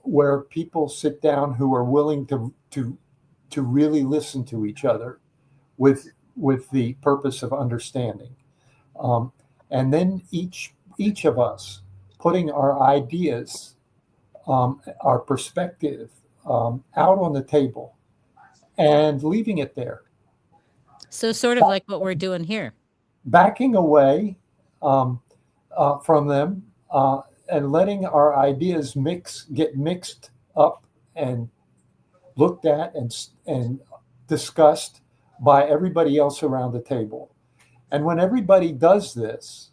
where people sit down who are willing to really listen to each other with the purpose of understanding, and then each of us putting our ideas, our perspective, out on the table and leaving it there, So sort of like what we're doing here. backing away from them, and letting our ideas get mixed up and looked at and discussed by everybody else around the table. And when everybody does this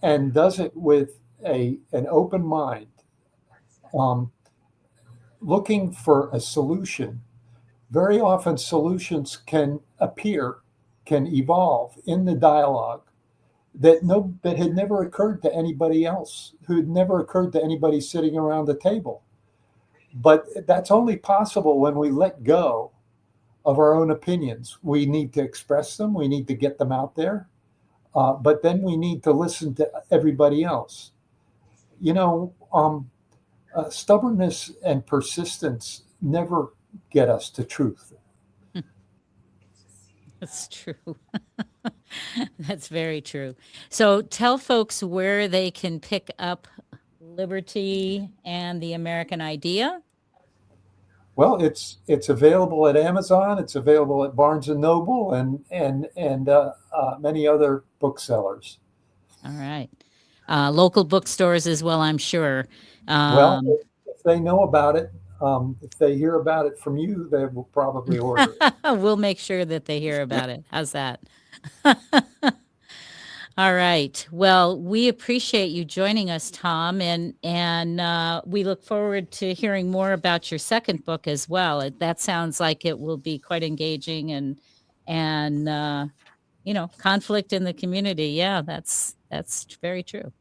and does it with an open mind, um, looking for a solution, very often solutions can appear, can evolve in the dialogue that had never occurred to anybody else, who had never occurred to anybody sitting around the table. But that's only possible when we let go of our own opinions. We need to express them, we need to get them out there, but then we need to listen to everybody else. Stubbornness and persistence never get us to truth. That's true. That's very true. So tell folks where they can pick up Liberty and the American Idea. Well, it's available at Amazon. It's available at Barnes and Noble and many other booksellers. All right. Local bookstores as well, I'm sure. Well, if they know about it, if they hear about it from you, they will probably order it. We'll make sure that they hear about it. How's that? All right. Well, we appreciate you joining us, Tom, and we look forward to hearing more about your second book as well. That sounds like it will be quite engaging and conflict in the community. Yeah, that's very true.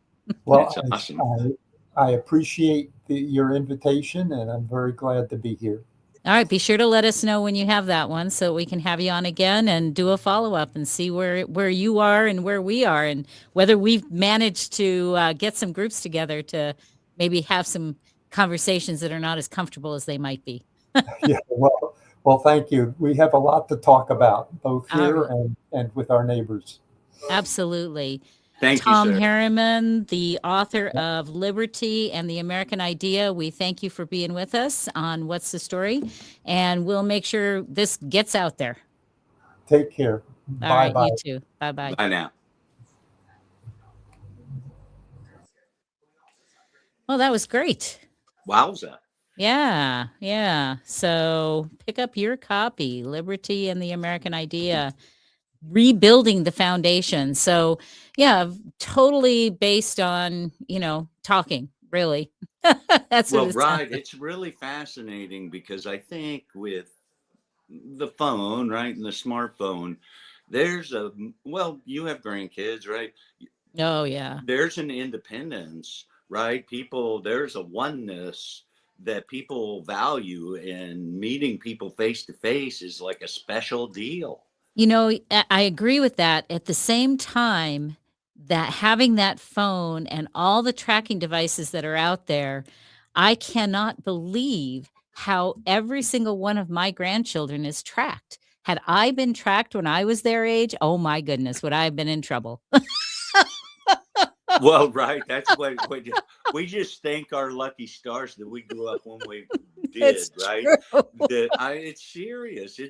Well, That's awesome. I appreciate your invitation, and I'm very glad to be here. All right. Be sure to let us know when you have that one so we can have you on again and do a follow-up and see where you are and where we are and whether we've managed to get some groups together to maybe have some conversations that are not as comfortable as they might be. Yeah, well, thank you. We have a lot to talk about, both All here right. and with our neighbors. Absolutely. Thank you, Tom sir. Harriman, the author of Liberty and the American Idea, we thank you for being with us on What's the Story, and we'll make sure this gets out there. Take care. All right, Bye-bye. you too. Bye-bye. Bye now. Well, that was great. Wowza. Yeah. So pick up your copy, Liberty and the American Idea, Rebuilding the Foundation. So yeah, totally based on, talking, really. That's what Well, it's right. It's really fascinating because I think with the phone, right, and the smartphone, you have grandkids, right? Oh yeah. There's an independence, right? There's a oneness that people value, and meeting people face to face is like a special deal. I agree with that. At the same time, that having that phone and all the tracking devices that are out there, I cannot believe how every single one of my grandchildren is tracked. Had I been tracked when I was their age, oh my goodness, would I have been in trouble? Well, right. That's what we just thank our lucky stars that we grew up when we did, It's right? true. It's serious.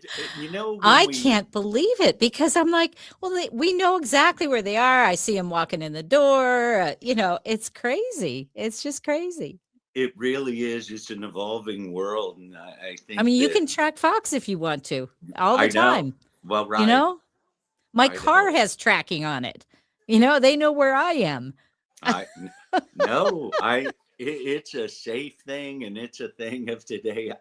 I can't believe it because I'm like, well, we know exactly where they are. I see them walking in the door. It's crazy. It's just crazy. It really is. It's an evolving world, and I think. I mean, you can track Fox if you want to all the I know. time. Well, right. My I car know. has tracking on it. They know where I am. I no, it's a safe thing, and it's a thing of today.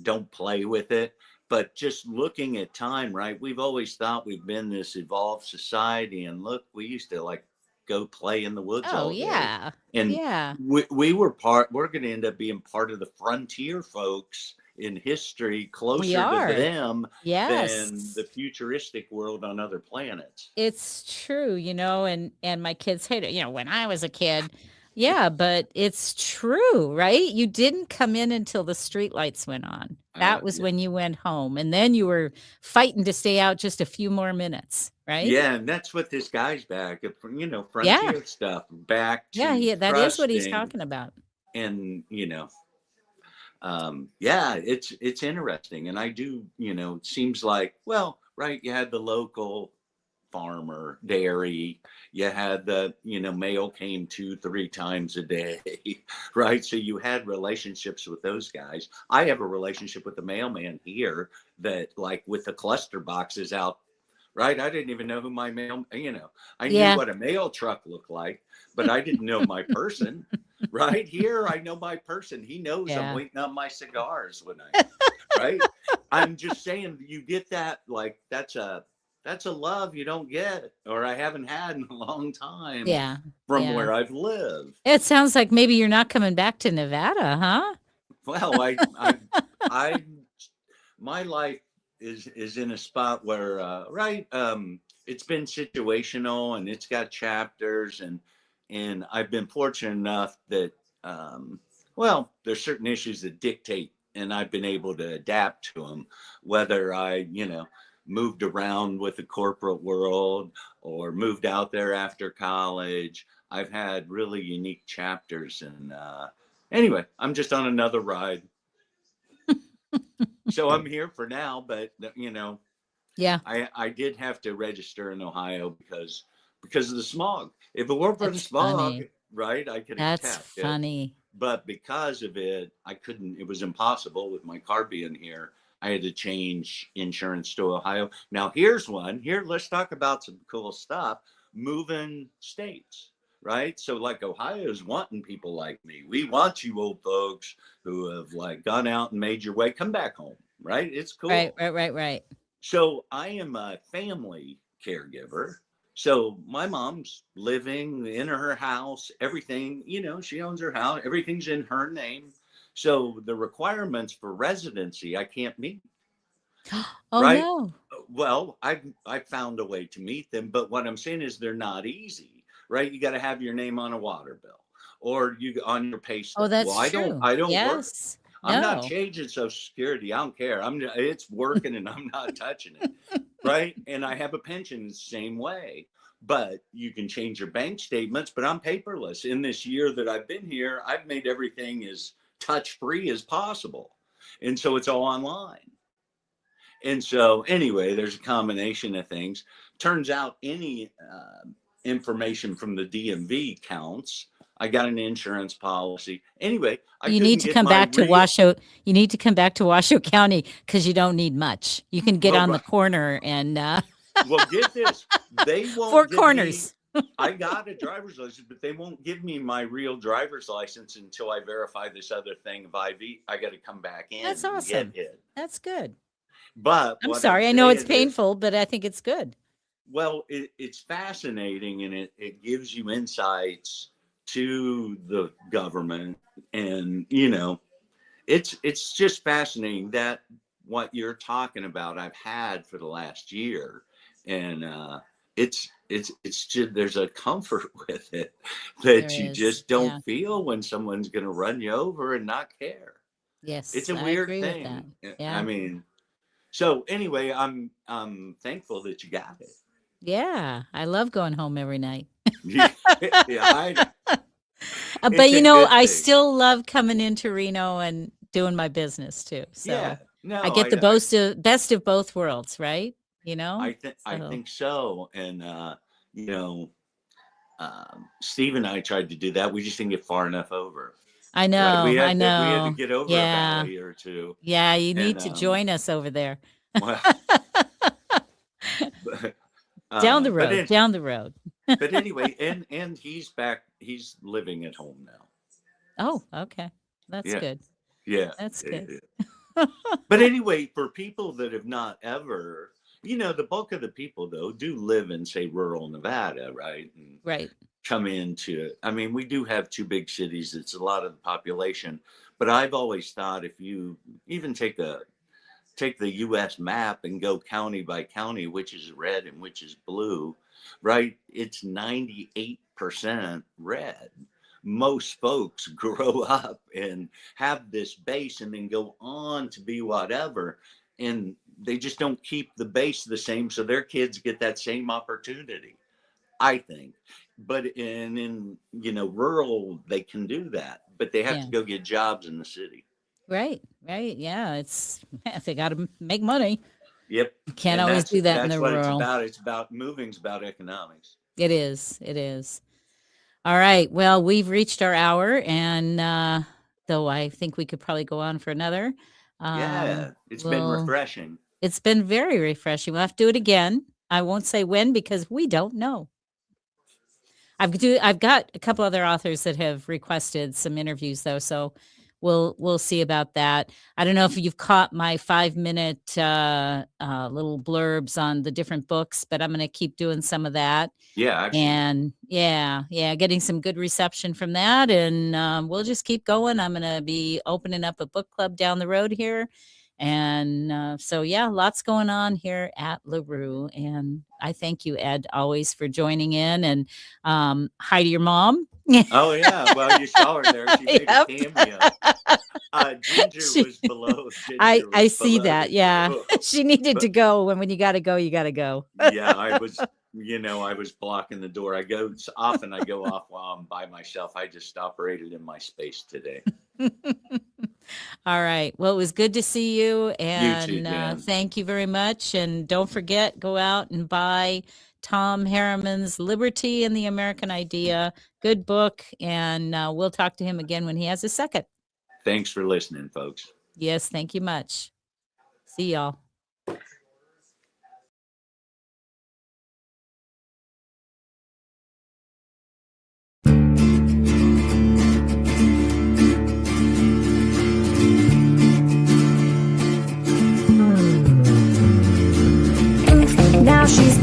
Don't play with it. But just looking at time, right? We've always thought we've been this evolved society, and look, we used to like go play in the woods Oh, all day, yeah. and Yeah. we're going to end up being part of the frontier folks in history, We closer to are. them than Yes. the futuristic world on other planets. It's true, and my kids hate it, when I was a kid. Yeah, but it's true, right? You didn't come in until the streetlights went on. That was Yeah. when you went home, and then you were fighting to stay out just a few more minutes, right? Yeah, and that's what this guy's back, Yeah. frontier stuff, back to Yeah, that is what he's trusting, talking about. and yeah, it's interesting, and I do, it seems like, well, right, you had the local farmer dairy, you had the, mail came 2-3 times a day, right? So you had relationships with those guys. I have a relationship with the mailman here that, like, with the cluster boxes out, right? I didn't even know who my I knew Yeah. what a mail truck looked like, but I didn't know my person. Right here, I know my person. He knows I'm Yeah. waiting on my cigars right? I'm just saying, you get that, like, that's a love you don't get, or I haven't had in a long time Yeah. from Yeah. where I've lived. It sounds like maybe you're not coming back to Nevada, huh? Well, I my life is in a spot where, right, it's been situational, and it's got chapters, and I've been fortunate enough that, well, there's certain issues that dictate, and I've been able to adapt to them, whether I, moved around with the corporate world or moved out there after college. I've had really unique chapters, and anyway, I'm just on another ride. So I'm here for now, but Yeah. I did have to register in Ohio because of the smog. If it weren't for the That's smog, funny. right, I could have That's kept it. funny. But because of it, I couldn't. It was impossible with my car being here. I had to change insurance to Ohio. Now here's one. Here, let's talk about some cool stuff. Moving states, right? So, like, Ohio's wanting people like me. We want you old folks who have, like, gone out and made your way. Come back home, right? It's Right, cool. right, right, right. So I am a family caregiver. So my mom's living in her house, everything, she owns her house, everything's in her name. So the requirements for residency, I can't meet, Oh, right? no. Well, I've found a way to meet them, but what I'm saying is they're not easy, right? You got to have your name on a water bill, or you on your pay Oh, stub. Well, that's I don't true. I don't work. Yes. I'm not No. changing Social Security. I don't care. It's working, and I'm not touching it. Right. And I have a pension the same way. But you can change your bank statements, but I'm paperless. In this year that I've been here, I've made everything as touch free as possible. And so it's all online. And so, anyway, there's a combination of things. Turns out any information from the DMV counts. I got an insurance policy. Anyway, I You couldn't need to get come my back to real. Washoe. You need to come back to Washoe County because you don't need much. You can get Well, on the corner and well, get this. They won't Four give Corners. me. I got a driver's license, but they won't give me my real driver's license until I verify this other thing of IV. I got to come back in That's and awesome. get it. That's good. But I'm what sorry. I'm I know it's saying is, painful, but I think it's good. well, it's fascinating, and it gives you insights to the government, and it's just fascinating that what you're talking about I've had for the last year, and it's just, there's a comfort with it that There you is. just don't Yeah. feel when someone's going to run you over and not care. It's Yes, a I weird agree with that. thing. I Yeah. mean, so anyway, I'm thankful that you got it. Yeah. I love going home every night. Yeah, But it's a good I thing. still love coming into Reno and doing my business too. Yeah, So no, I get the best of both worlds, right? I So think so, and you know, Steve and I tried to do that. We just didn't get far enough over. I Right, know, I we had to know. get over a Yeah. valley or two, Yeah, you need and to join us over there. well, but, Down the but road, down the road. But anyway, and he's back. He's living at home now. Oh, okay. That's Yeah. good. Yeah. That's good. But anyway, for people that have not ever, the bulk of the people though do live in, say, rural Nevada, right? And Right. come into, I mean, we do have two big cities. It's a lot of the population, but I've always thought if you even take the US map and go county by county, which is red and which is blue, right? It's 98% red. Most folks grow up and have this base and then go on to be whatever. And they just don't keep the base the same. So their kids get that same opportunity, I think. But in rural, they can do that, but they have Yeah. to go get jobs in the city. Right. Yeah. They got to make money. Yep. You can't And always do that in that's the what rural. it's about moving's about economics. It is. All right. Well, we've reached our hour, and though I think we could probably go on for another. Yeah, it's been refreshing. It's been very refreshing. We'll have to do it again. I won't say when because we don't know. I've got a couple other authors that have requested some interviews though, so we'll see about that. I don't know if you've caught my 5-minute little blurbs on the different books, but I'm going to keep doing some of that. Yeah, I've seen it. And yeah, getting some good reception from that, and we'll just keep going. I'm going to be opening up a book club down the road here. And so, yeah, lots going on here at LaRue. And I thank you, Ed, always for joining in. And hi to your mom. Oh, yeah. Well, you saw her there. She made a cameo. Ginger was below. I see that. Yeah. She needed to go. When you got to go, you got to go. Yeah, I was blocking the door. I go off while I'm by myself. I just operated in my space today. All right. Well, it was good to see you. And You too, Jen. Thank you very much. And don't forget, go out and buy Tom Harriman's Liberty and the American Idea. Good book. And we'll talk to him again when he has a second. Thanks for listening, folks. Yes. Thank you much. See y'all. Now she's